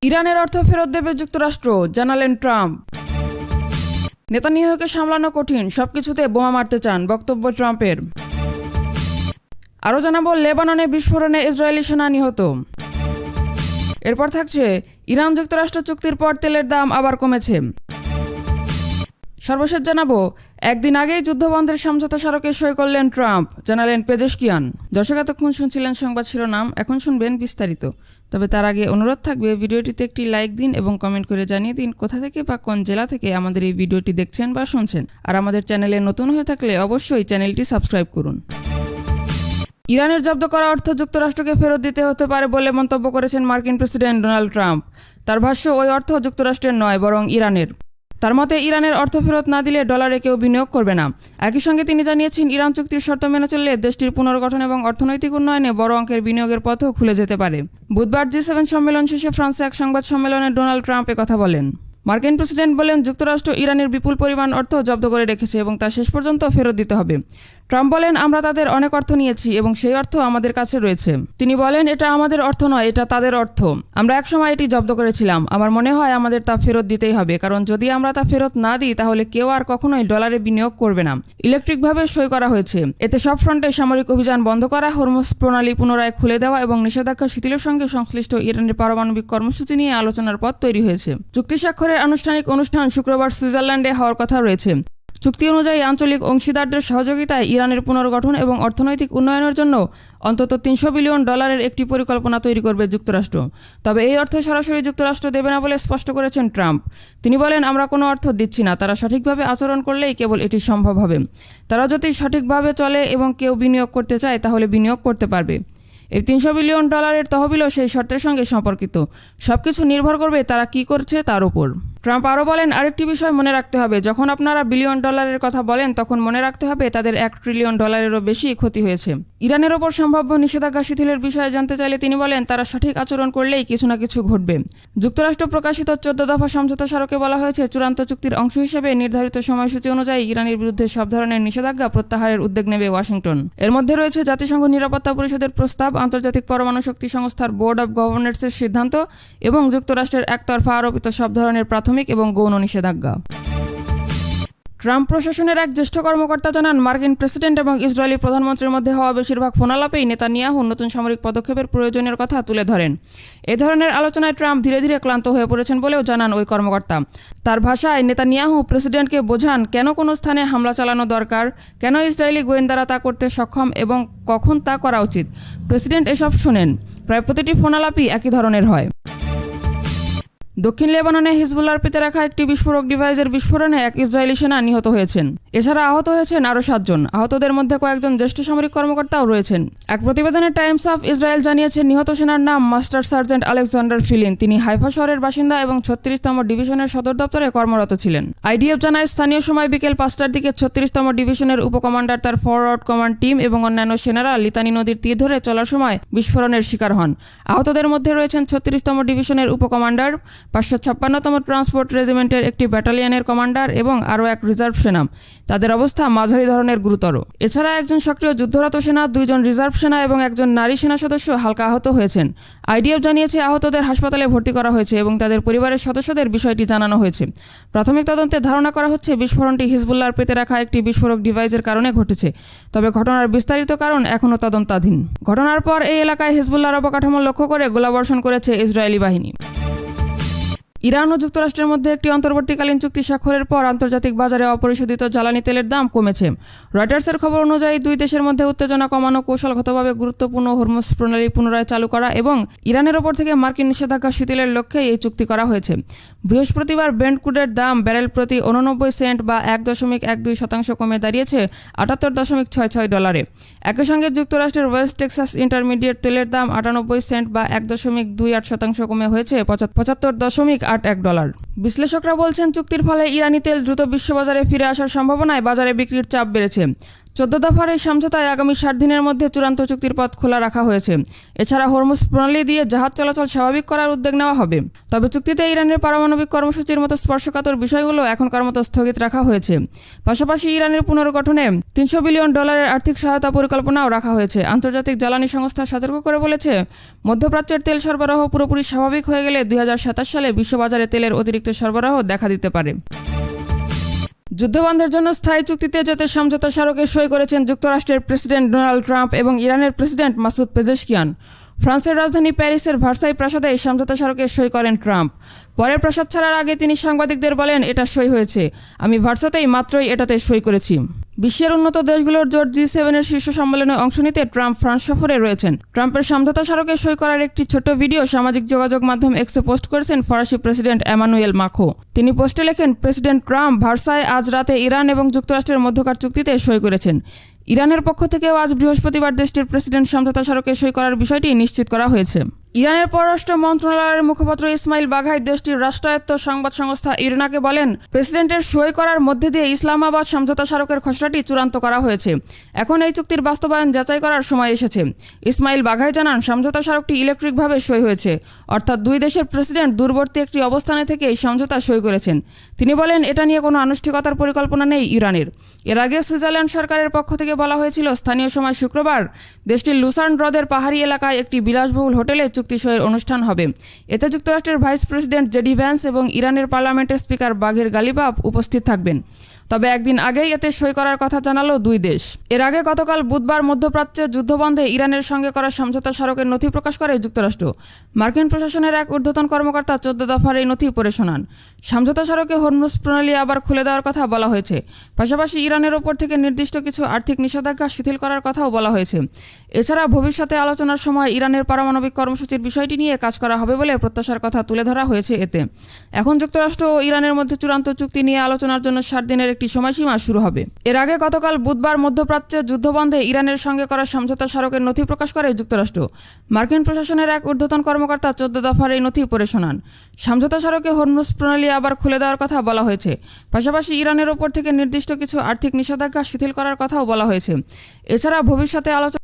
ইরানের অর্থ ফেরত দেবে যুক্তরাষ্ট্র, জানালেন ট্রাম্প। নেতানিয়াহুকে সামলানো কঠিন, সবকিছুতে বোমা মারতে চান, বক্তব্য ট্রাম্পের। আরও জানাবো, লেবাননে বিস্ফোরণে ইসরায়েলি সেনা নিহত। এরপর থাকছে ইরান যুক্তরাষ্ট্র চুক্তির পর তেলের দাম আবার কমেছে। সর্বশেষ জানাবো, একদিন আগেই যুদ্ধবন্ধের সমঝোতা স্মারকে সই করলেন ট্রাম্প, জানালেন পেজেশকিয়ান। দর্শক, এতক্ষণ শুনছিলেন সংবাদ শিরোনাম, এখন শুনবেন বিস্তারিত। তবে তার আগে অনুরোধ থাকবে, ভিডিওটিতে একটি লাইক দিন এবং কমেন্ট করে জানিয়ে দিন কোথা থেকে বা কোন জেলা থেকে আমাদের এই ভিডিওটি দেখছেন বা শুনছেন। আর আমাদের চ্যানেলে নতুন হয়ে থাকলে অবশ্যই চ্যানেলটি সাবস্ক্রাইব করুন। ইরানের জব্দ করা অর্থ যুক্তরাষ্ট্রকে ফেরত দিতে হতে পারে বলে মন্তব্য করেছেন মার্কিন প্রেসিডেন্ট ডোনাল্ড ট্রাম্প। তার ভাষ্য, ওই অর্থ যুক্তরাষ্ট্রের নয়, বরং ইরানের। তার মতে, ইরানের অর্থ ফেরত না দিলে ডলারে কেউ বিনিয়োগ করবে না। একই সঙ্গে তিনি জানিয়েছেন, ইরান চুক্তির শর্ত মেনে চললে দেশটির পুনর্গঠন এবং অর্থনৈতিক উন্নয়নে বড় অঙ্কের বিনিয়োগের পথও খুলে যেতে পারে। বুধবার G7 সম্মেলন শেষে ফ্রান্সে এক সংবাদ সম্মেলনে ডোনাল্ড ট্রাম্প কথা বলেন। মার্কিন প্রেসিডেন্ট বলেন, যুক্তরাষ্ট্র ইরানের বিপুল পরিমাণ অর্থ জব্দ করে রেখেছে এবং তা শেষ পর্যন্ত ফেরত দিতে হবে। ট্রাম্প বলেন, আমরা তাদের অনেক অর্থ নিয়েছি এবং সেই অর্থ আমাদের কাছে রয়েছে। তিনি বলেন, এটা আমাদের অর্থ নয়, এটা তাদের অর্থ। আমরা একসময় এটি জব্দ করেছিলাম। আমার মনে হয় আমাদের তা ফেরত দিতেই হবে, কারণ যদি আমরা তা ফেরত না দিই তাহলে কেউ আর কখনোই ডলারে বিনিয়োগ করবে না। ইলেকট্রিকভাবে সই করা হয়েছে। এতে সব ফ্রন্টে সামরিক অভিযান বন্ধ করা, হরমুজ প্রণালী পুনরায় খুলে দেওয়া এবং নিষেধাজ্ঞা শিথিলের সঙ্গে সংশ্লিষ্ট ইরানের পারমাণবিক কর্মসূচি নিয়ে আলোচনার পথ তৈরি হয়েছে। চুক্তি স্বাক্ষরের আনুষ্ঠানিক অনুষ্ঠান শুক্রবার সুইজারল্যান্ডে হওয়ার কথা রয়েছে। চুক্তি অনুযায়ী আঞ্চলিক অংশীদারদের সহযোগিতায় ইরানের পুনর্গঠন এবং অর্থনৈতিক উন্নয়নের জন্য অন্তত $300 বিলিয়ন একটি পরিকল্পনা তৈরি করবে যুক্তরাষ্ট্র। তবে এই অর্থ সরাসরি যুক্তরাষ্ট্র দেবে না বলে স্পষ্ট করেছেন ট্রাম্প। তিনি বলেন, আমরা কোনো অর্থ দিচ্ছি না, তারা সঠিকভাবে আচরণ করলেই কেবল এটি সম্ভব হবে। তারা যদি সঠিকভাবে চলে এবং কেউ বিনিয়োগ করতে চায় তাহলে বিনিয়োগ করতে পারবে। এই $300 বিলিয়ন তহবিলও সেই শর্তের সঙ্গে সম্পর্কিত। সবকিছু নির্ভর করবে তারা কি করছে তার উপর। ট্রাম্প আরও বলেন, আরেকটি বিষয় মনে রাখতে হবে, যখন আপনারা $বিলিয়ন কথা বলেন তখন মনে রাখতে হবে তাদের $1 ট্রিলিয়ন বেশি ক্ষতি হয়েছে। ইরানের ওপর সম্ভাব্য নিষেধাজ্ঞা শিথিলের বিষয়ে জানতে চাইলে তিনি বলেন, তারা সঠিক আচরণ করলেই কিছু না কিছু ঘটবে। যুক্তরাষ্ট্র প্রকাশিত 14 দফা সমঝোতা স্মারকে বলা হয়েছে, চূড়ান্ত চুক্তির অংশ হিসেবে নির্ধারিত সময়সূচি অনুযায়ী ইরানের বিরুদ্ধে সব ধরনের নিষেধাজ্ঞা প্রত্যাহারের উদ্যোগ নেবে ওয়াশিংটন। এর মধ্যে রয়েছে জাতিসংঘ নিরাপত্তা পরিষদের প্রস্তাব, আন্তর্জাতিক পরমাণু শক্তি সংস্থার বোর্ড অব গভর্নর্সের সিদ্ধান্ত এবং যুক্তরাষ্ট্রের একতরফা আরোপিত সব ধরনের প্রাথমিক এবং গৌণ নিষেধাজ্ঞা। ট্রাম্প প্রশাসনের এক জ্যেষ্ঠ কর্মকর্তা জানান, মার্কিন প্রেসিডেন্ট এবং ইসরায়েলি প্রধানমন্ত্রীর মধ্যে হওয়া বেশিরভাগ ফোনালাপেই নেতানিয়াহু নতুন সামরিক পদক্ষেপের প্রয়োজনের কথা তুলে ধরেন। এ ধরনের আলোচনায় ট্রাম্প ধীরে ধীরে ক্লান্ত হয়ে পড়েছেন বলেও জানান ওই কর্মকর্তা। তার ভাষায়, নেতানিয়াহু প্রেসিডেন্টকে বোঝান কেন কোনো স্থানে হামলা চালানো দরকার, কেন ইসরায়েলি গোয়েন্দারা তা করতে সক্ষম এবং কখন তা করা উচিত। প্রেসিডেন্ট এসব শোনেন। প্রায় প্রতিটি ফোনালাপই একই ধরনের হয়। দক্ষিণ লেবাননে হিজবুল্লাহর পেতে রাখা একটি বিস্ফোরক ডিভাইসের বিস্ফোরণে এক ইসরায়েলি সেনা নিহত হয়েছেন। এছাড়া আহত হয়েছেন আরও 7 জন। আহতদের মধ্যে কয়েকজন জ্যেষ্ঠ সামরিক কর্মকর্তাও রয়েছেন। এক প্রতিবেদনে টাইমস অফ ইসরায়েল জানিয়েছে, নিহত সেনার নাম মাস্টার সার্জেন্ট আলেকজান্ডার ফিলিন। তিনি হাইফা শহরের বাসিন্দা এবং 36তম ডিভিশনের সদর দপ্তরে কর্মরত ছিলেন। IDF জানায়, স্থানীয় সময় বিকেল 5টার দিকে 36তম ডিভিশনের উপকমান্ডার, তার ফরওয়ার্ড কমান্ড টিম এবং অন্যান্য সেনারা লিতানি নদীর তীর ধরে চলার সময় বিস্ফোরণের শিকার হন। আহতদের মধ্যে রয়েছেন 36তম ডিভিশনের উপকমান্ডার, 556তম ট্রান্সপোর্ট রেজিমেন্টের একটি ব্যাটালিয়নের কমান্ডার এবং আরও এক রিজার্ভ সেনা। তাদের অবস্থা মাঝারি ধরনের গুরুতর। এছাড়া একজন সক্রিয় যুদ্ধরত সেনা, 2 জন রিজার্ভ সেনা এবং একজন নারী সেনা সদস্য হালকা আহত হয়েছেন। IDF জানিয়েছে, আহতদের হাসপাতালে ভর্তি করা হয়েছে এবং তাদের পরিবারের সদস্যদের বিষয়টি জানানো হয়েছে। প্রাথমিক তদন্তে ধারণা করা হচ্ছে বিস্ফোরণটি হিজবুল্লাহর পেতে রাখা একটি বিস্ফোরক ডিভাইসের কারণে ঘটেছে। তবে ঘটনার বিস্তারিত কারণ এখনও তদন্তাধীন। ঘটনার পর এই এলাকায় হিজবুল্লাহর অবকাঠামো লক্ষ্য করে গোলাবর্ষণ করেছে ইসরায়েলি বাহিনী। ইরান ও যুক্তরাষ্ট্রের মধ্যে একটি অন্তর্বর্তীকালীন চুক্তি স্বাক্ষরের পর আন্তর্জাতিক বাজারে অপরিশোধিত জ্বালানি তেলের দাম কমেছে। রয়টার্সের খবর অনুযায়ী, দুই দেশের মধ্যে উত্তেজনা কমানো, কৌশলগতভাবে গুরুত্বপূর্ণ হরমুজ প্রণালী পুনরায় চালু করা এবং ইরানের ওপর থেকে মার্কিন নিষেধাজ্ঞা শিথিলের লক্ষ্যেই এই চুক্তি করা হয়েছে। বৃহস্পতিবার ব্রেন্ট ক্রুডের দাম ব্যারেল প্রতি 89 সেন্ট বা 1.12% কমে দাঁড়িয়েছে $78.66। একই সঙ্গে যুক্তরাষ্ট্রের ওয়েস্ট টেক্সাস ইন্টারমিডিয়েট তেলের দাম 98 সেন্ট বা 1.28% কমে হয়েছে $75.8 $1.81। বিশ্লেষকরা বলছেন, চুক্তির ফলে ইরানি তেল দ্রুত বিশ্ববাজারে ফিরে আসার সম্ভাবনায় বাজারে বিক্রির চাপ বেড়েছে। 14 দফার এই সমঝোতায় আগামী 60 দিনের মধ্যে চূড়ান্ত চুক্তির পথ খোলা রাখা হয়েছে। এছাড়া হরমুজ প্রণালী দিয়ে জাহাজ চলাচল স্বাভাবিক করার উদ্যোগ নেওয়া হবে। তবে চুক্তিতে ইরানের পারমাণবিক কর্মসূচির মতো স্পর্শকাতর বিষয়গুলো এখনকার মতো স্থগিত রাখা হয়েছে। পাশাপাশি ইরানের পুনর্গঠনে $300 বিলিয়ন আর্থিক সহায়তা পরিকল্পনাও রাখা হয়েছে। আন্তর্জাতিক জ্বালানি সংস্থা সতর্ক করে বলেছে, মধ্যপ্রাচ্যের তেল সরবরাহ পুরোপুরি স্বাভাবিক হয়ে গেলে 2027 সালে বিশ্ববাজারে তেলের অতিরিক্ত সরবরাহ দেখা দিতে পারে। যুদ্ধবন্ধের জন্য স্থায়ী চুক্তিতে যেতে সমঝোতা স্মারকে সই করেছেন যুক্তরাষ্ট্রের প্রেসিডেন্ট ডোনাল্ড ট্রাম্প এবং ইরানের প্রেসিডেন্ট মাসুদ পেজেশকিয়ান। ফ্রান্সের রাজধানী প্যারিসের ভার্সাই প্রাসাদে এই সমঝোতা স্মারকে সই করেন ট্রাম্প। পরে প্রাসাদ ছাড়ার আগে তিনি সাংবাদিকদের বলেন, এটা সই হয়েছে, আমি ভার্সাতেই মাত্রই এটাতে সই করেছি। বিশ্বের উন্নত দেশগুলোর জোট G7 এর শীর্ষ সম্মেলনে অংশ নিতে ট্রাম্প ফ্রান্স সফরে রয়েছেন। ট্রাম্পের সমঝোতা স্মারকে সই করার একটি ছোট্ট ভিডিও সামাজিক যোগাযোগ মাধ্যম এক্সে পোস্ট করেছেন ফরাসি প্রেসিডেন্ট এমানুয়েল মাখো। তিনি পোস্টে লেখেন, প্রেসিডেন্ট ট্রাম্প ভার্সায় আজ রাতে ইরান এবং যুক্তরাষ্ট্রের মধ্যকার চুক্তিতে সই করেছেন। ইরানের পক্ষ থেকেও আজ বৃহস্পতিবার দেশটির প্রেসিডেন্ট সমঝোতা স্মারকে সই করার বিষয়টি নিশ্চিত করা হয়েছে। ইরানের পররাষ্ট্র মন্ত্রণালয়ের মুখপাত্র ইসমাইল বাঘাই দেশটির রাষ্ট্রায়ত্ত সংবাদ সংস্থা ইরনাকে বলেন, প্রেসিডেন্টের সই করার মধ্যে দিয়ে ইসলামাবাদ সমঝোতা স্মারকের খসড়াটি চূড়ান্ত করা হয়েছে। এখন এই চুক্তির বাস্তবায়ন যাচাই করার সময় এসেছে। ইসমাইল বাঘাই জানান, সমঝোতা স্মারকটি ইলেকট্রিকভাবে সই হয়েছে, অর্থাৎ দুই দেশের প্রেসিডেন্ট দূরবর্তী একটি অবস্থানে থেকে এই সমঝোতা সই করেছেন। তিনি বলেন, এটা নিয়ে কোনো আনুষ্ঠানিকতার পরিকল্পনা নেই ইরানের। এর আগে সুইজারল্যান্ড সরকারের পক্ষ থেকে বলা হয়েছিল, স্থানীয় সময় শুক্রবার দেশটির লুসার্ন হ্রদের পাহাড়ি এলাকায় একটি বিলাসবহুল হোটেলে চুক্তি সইয়ের অনুষ্ঠান হবে। এতে যুক্তরাষ্ট্রের ভাইস প্রেসিডেন্ট জেডি ভ্যান্স এবং ইরানের পার্লামেন্টের স্পিকার বাঘির গালিবাফ উপস্থিত থাকবেন। তবে একদিন আগেই এতে সই করার কথা জানালো দুই দেশ। এর আগে গতকাল বুধবার মধ্যপ্রাচ্যে যুদ্ধবন্ধে ইরানের সঙ্গে করা সমঝোতা স্মারকের নথি প্রকাশ করে যুক্তরাষ্ট্র। মার্কিন প্রশাসনের এক ঊর্ধ্বতন কর্মকর্তা 14 দফার এই নথি পড়ে শোনান। সমঝোতা স্মারকে হরমুজ প্রণালী আবার খুলে দেওয়ার কথা বলা হয়েছে। পাশাপাশি ইরানের ওপর থেকে নির্দিষ্ট কিছু আর্থিক নিষেধাজ্ঞা শিথিল করার কথাও বলা হয়েছে। এছাড়া ভবিষ্যতে আলোচনার সময় ইরানের পারমাণবিক কর্মসূচির বিষয়টি নিয়ে কাজ করা হবে বলে প্রত্যাশার কথা তুলে ধরা হয়েছে এতে। এখন যুক্তরাষ্ট্র ও ইরানের মধ্যে চূড়ান্ত চুক্তি নিয়ে আলোচনার জন্য 60 দিনের একটি সময়সীমা শুরু হবে। এর আগে গতকাল বুধবার মধ্যপ্রাচ্যে যুদ্ধবন্ধে ইরানের সঙ্গে করা সমঝোতা স্মারকের নথি প্রকাশ করে যুক্তরাষ্ট্র। মার্কিন প্রশাসনের এক ঊর্ধ্বতন কর্মকর্তা 14 দফার এই নথি পড়ে শোনান। সমঝোতা স্মারকে হরমুজ প্রণালী আবার খুলে দেওয়ার কথা বলা হয়েছে। পাশাপাশি ইরানের ওপর থেকে নির্দিষ্ট কিছু আর্থিক নিষেধাজ্ঞা শিথিল করার কথাও বলা হয়েছে। এছাড়া ভবিষ্যতে আলোচনা